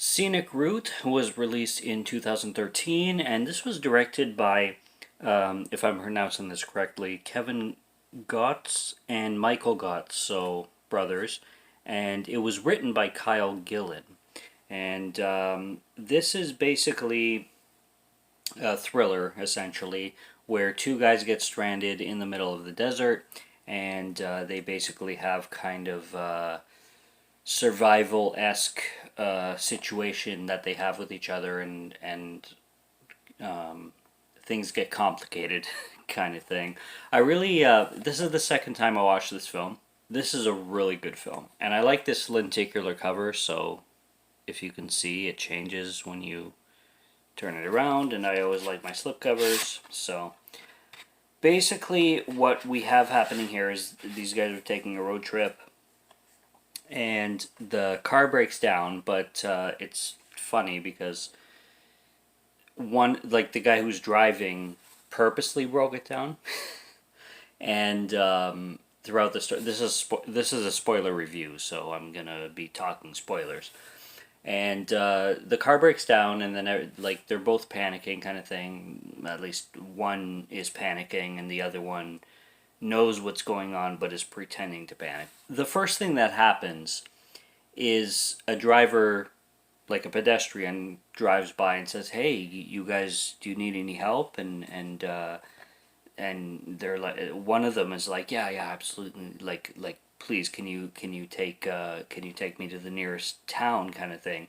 Scenic Route was released in 2013, and this was directed by, if I'm pronouncing this correctly, Kevin Goetz and Michael Goetz, so brothers, and it was written by Kyle Gillen. And this is basically a thriller, essentially, where two guys get stranded in the middle of the desert, and they basically have kind of survival esque situation that they have with each other, and things get complicated, kind of thing. I really this is the second time I watched this film. This is a really good film, and I like this lenticular cover. So if you can see, it changes when you turn it around, and I always like my slipcovers. So basically, what we have happening here is these guys are taking a road trip and the car breaks down, but it's funny because the guy who's driving purposely broke it down, and throughout the story, this is a spoiler review, so I'm gonna be talking spoilers. And the car breaks down, and then they're both panicking, kind of thing. At least one is panicking, and the other one knows what's going on but is pretending to panic. The first thing that happens is a driver, like a pedestrian, drives by and says, "Hey, you guys, do you need any help?" And they're like, one of them is like, "Yeah, yeah, absolutely. Like, please, can you take me to the nearest town?" kind of thing.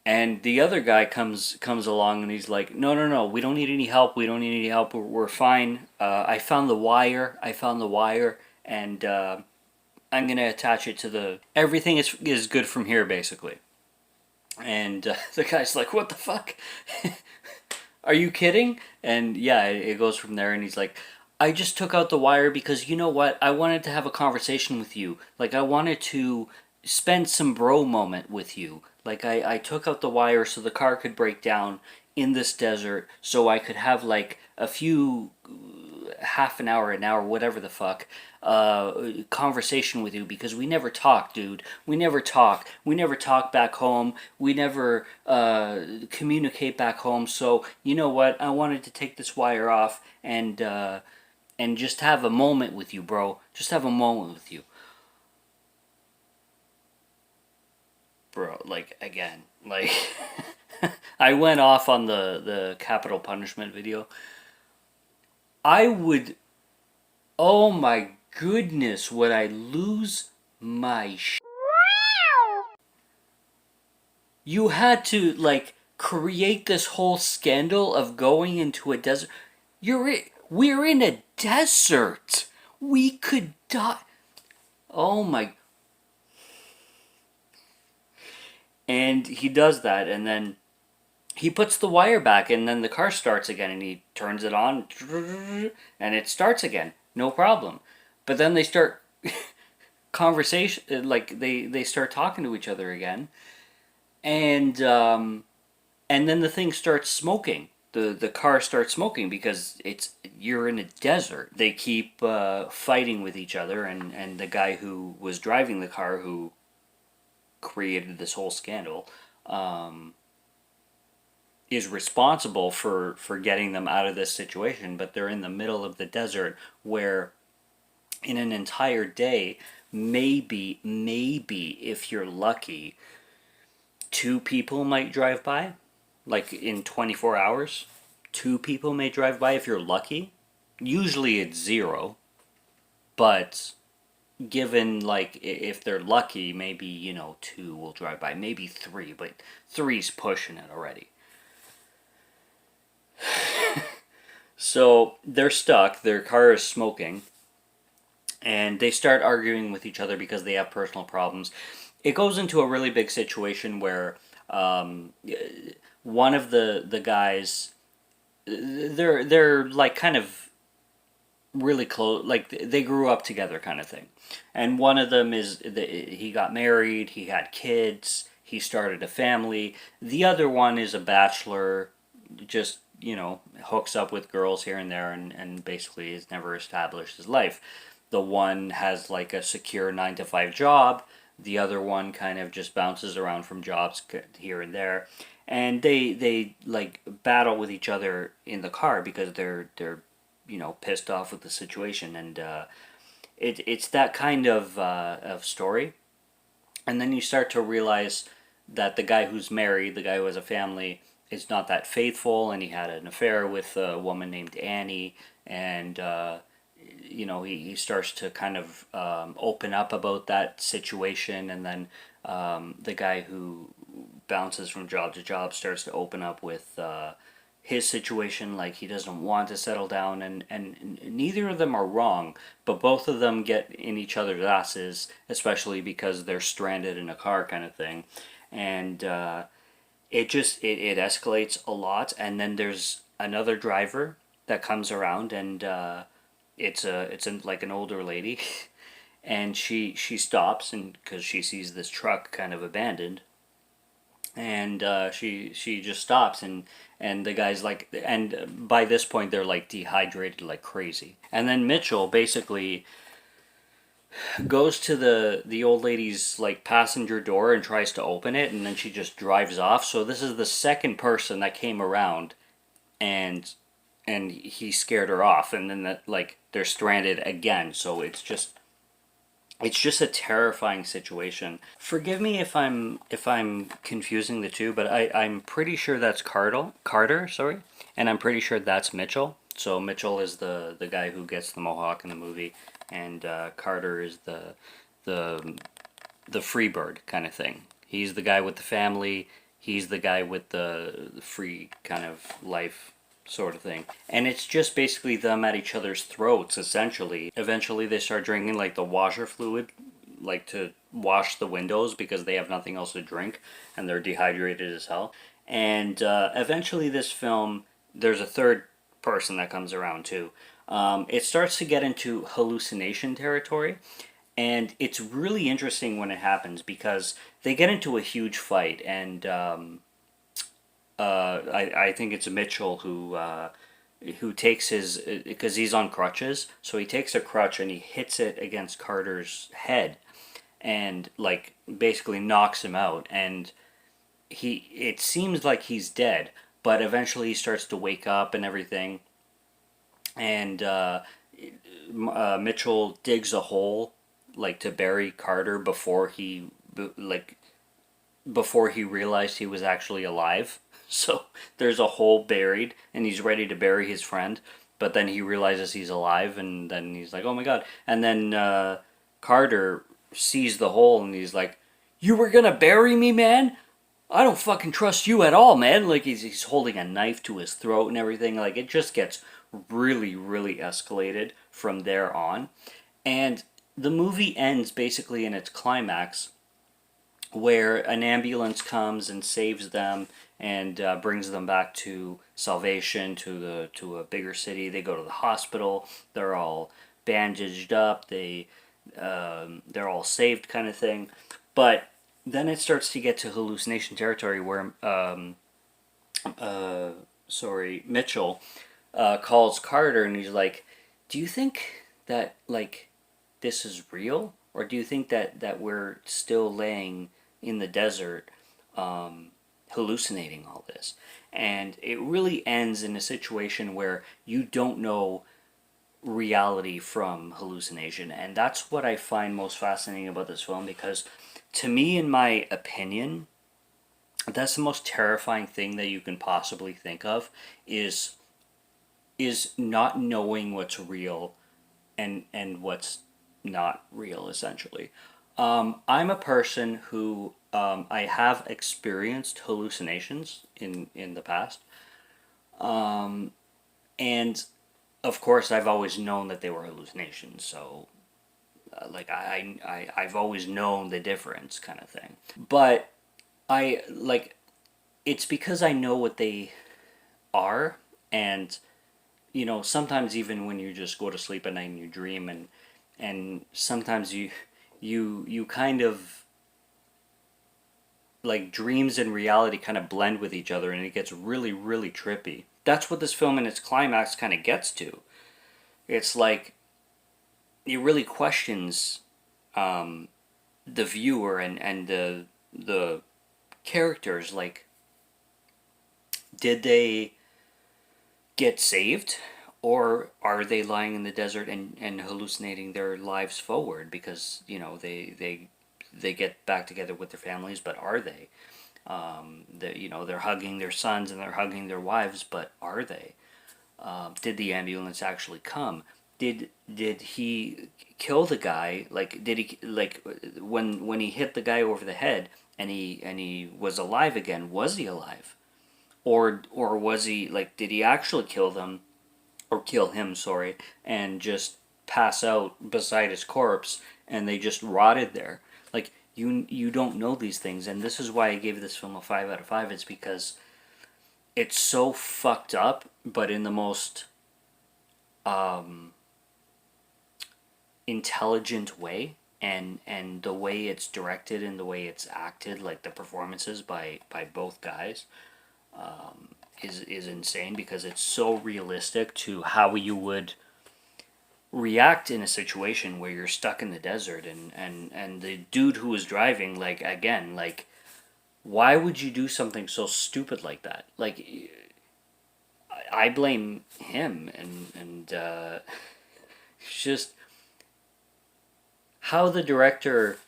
And the other guy comes along and he's like, "No, no, no, we don't need any help. We don't need any help. We're fine. I found the wire. I found the wire, and I'm gonna attach it to the. Everything is good from here, basically." And the guy's like, "What the fuck? Are you kidding?" And yeah, it goes from there. And he's like, "I just took out the wire because you know what? I wanted to have a conversation with you. Like, I wanted to spend some bro moment with you. Like, I took out the wire so the car could break down in this desert so I could have like a few half an hour, whatever the fuck, conversation with you because we never talk, dude. We never talk. We never talk back home. We never communicate back home. So you know what? I wanted to take this wire off and just have a moment with you, bro. Just have a moment with you, bro. Like again, like I went off on the capital punishment video. I would, oh my goodness, would I lose my You had to, like, create this whole scandal of going into a desert. We're in a desert. We could die. Oh my. And he does that, and then he puts the wire back, and then the car starts again, and he turns it on, and it starts again. No problem. But then they start conversation, like they start talking to each other again, and and then the thing starts smoking. The car starts smoking because you're in a desert. They keep fighting with each other, and the guy who was driving the car, who created this whole scandal, is responsible for getting them out of this situation. But they're in the middle of the desert where, in an entire day, maybe if you're lucky, two people might drive by. Like in 24 hours, two people may drive by if you're lucky. Usually it's zero, but given, like, if they're lucky, maybe, two will drive by, maybe three, but three's pushing it already. So they're stuck, their car is smoking, and they start arguing with each other because they have personal problems. It goes into a really big situation where one of the guys, they're like kind of really close, like they grew up together, kind of thing. And one of them he got married, he had kids, he started a family. The other one is a bachelor, just hooks up with girls here and there, and basically has never established his life. The one has like a secure 9 to 5 job. The other one kind of just bounces around from jobs here and there, and they like battle with each other in the car because they're pissed off with the situation, and it's that kind of story. And then you start to realize that the guy who's married, the guy who has a family, is not that faithful, and he had an affair with a woman named Annie, and he starts to kind of open up about that situation, and then the guy who bounces from job to job starts to open up with his situation, like he doesn't want to settle down, and neither of them are wrong, but both of them get in each other's asses, especially because they're stranded in a car kind of thing. And it escalates a lot, and then there's another driver that comes around, and like an older lady, and she stops, and because she sees this truck kind of abandoned, and she just stops, and the guy's like, and by this point they're like dehydrated like crazy, and then Mitchell basically goes to the old lady's like passenger door and tries to open it, and then she just drives off. So this is the second person that came around, and he scared her off, and then like they're stranded again. So it's just a terrifying situation. Forgive me if I'm confusing the two, but I'm pretty sure that's Carter, sorry, and I'm pretty sure that's Mitchell. So Mitchell is the guy who gets the mohawk in the movie, and Carter is the the free bird kind of thing. He's the guy with the family. He's the guy with the free kind of life sort of thing. And it's just basically them at each other's throats, essentially. Eventually, they start drinking like the washer fluid, like to wash the windows because they have nothing else to drink and they're dehydrated as hell. And eventually, this film, there's a third person that comes around too. It starts to get into hallucination territory. And it's really interesting when it happens because they get into a huge fight, and I think it's Mitchell who takes his, because he's on crutches, so he takes a crutch and he hits it against Carter's head, and like basically knocks him out, and it seems like he's dead, but eventually he starts to wake up and everything, and Mitchell digs a hole like to bury Carter like before he realized he was actually alive. So there's a hole buried, and he's ready to bury his friend, but then he realizes he's alive, and then he's like, "Oh my god!" And then Carter sees the hole, and he's like, "You were gonna bury me, man? I don't fucking trust you at all, man!" Like he's holding a knife to his throat and everything. Like it just gets really, really escalated from there on, and the movie ends basically in its climax where an ambulance comes and saves them and brings them back to salvation, to a bigger city. They go to the hospital. They're all bandaged up. They're all saved, kind of thing. But then it starts to get to hallucination territory where Mitchell calls Carter, and he's like, "Do you think that like this is real, or do you think that we're still laying in the desert, hallucinating all this?" And it really ends in a situation where you don't know reality from hallucination, and that's what I find most fascinating about this film, because to me, in my opinion, that's the most terrifying thing that you can possibly think of, is not knowing what's real and what's not real, essentially. I'm a person who I have experienced hallucinations in the past, and of course I've always known that they were hallucinations. So like I've always known the difference, kind of thing. But I like it's because I know what they are, and sometimes even when you just go to sleep at night and you dream, and sometimes you kind of like dreams and reality kind of blend with each other, and it gets really, really trippy. That's what this film in its climax kind of gets to. It's like it really questions the viewer and the characters, like, did they get saved, or are they lying in the desert and hallucinating their lives forward because they get back together with their families, but are they? They're hugging their sons and they're hugging their wives, but are they? Did the ambulance actually come? Did he kill the guy? Like, did he, like, when he hit the guy over the head and he was alive again? Was he alive? Or was he, like, did he actually kill them, or kill him, sorry, and just pass out beside his corpse and they just rotted there? Like, you don't know these things, and this is why I gave this film a 5 out of 5. It's because it's so fucked up, but in the most um, intelligent way, and the way it's directed and the way it's acted, like the performances by both guys, is insane, because it's so realistic to how you would react in a situation where you're stuck in the desert, and the dude who was driving, like, again, like, why would you do something so stupid like that? Like, I blame him, and it's just how the director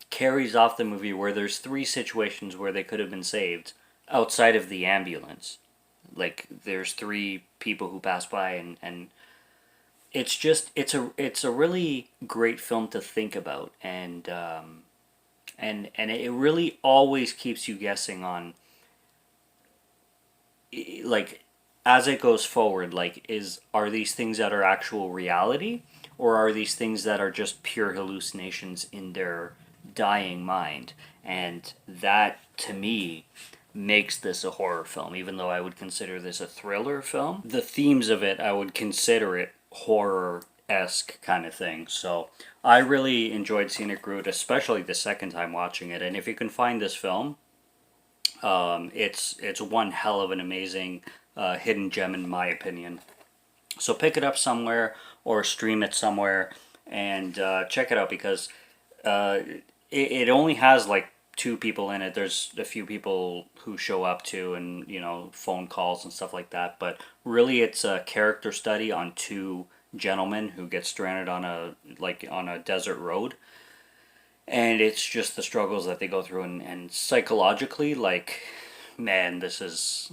carries off the movie, where there's three situations where they could have been saved outside of the ambulance. Like, there's three people who pass by, and it's just, it's a really great film to think about, and it really always keeps you guessing on, like, as it goes forward, like, are these things that are actual reality, or are these things that are just pure hallucinations in their dying mind? And that, to me, makes this a horror film, even though I would consider this a thriller film. The themes of it, I would consider it horror-esque kind of thing. So I really enjoyed Scenic Route, especially the second time watching it. And if you can find this film, it's one hell of an amazing hidden gem, in my opinion. So pick it up somewhere or stream it somewhere, and check it out, because it only has like two people in it. There's a few people who show up too, and phone calls and stuff like that. But really, it's a character study on two gentlemen who get stranded on a desert road, and it's just the struggles that they go through, and psychologically, like, man, this is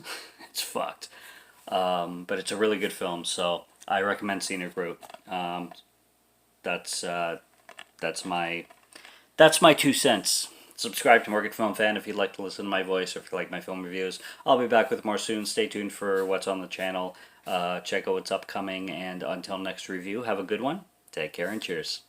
it's fucked. But it's a really good film, so I recommend Scenic Route. That's that's my that's my 2 cents. Subscribe to Morgan Film Fan if you'd like to listen to my voice, or if you like my film reviews. I'll be back with more soon. Stay tuned for what's on the channel. Check out what's upcoming, and until next review, have a good one. Take care and cheers.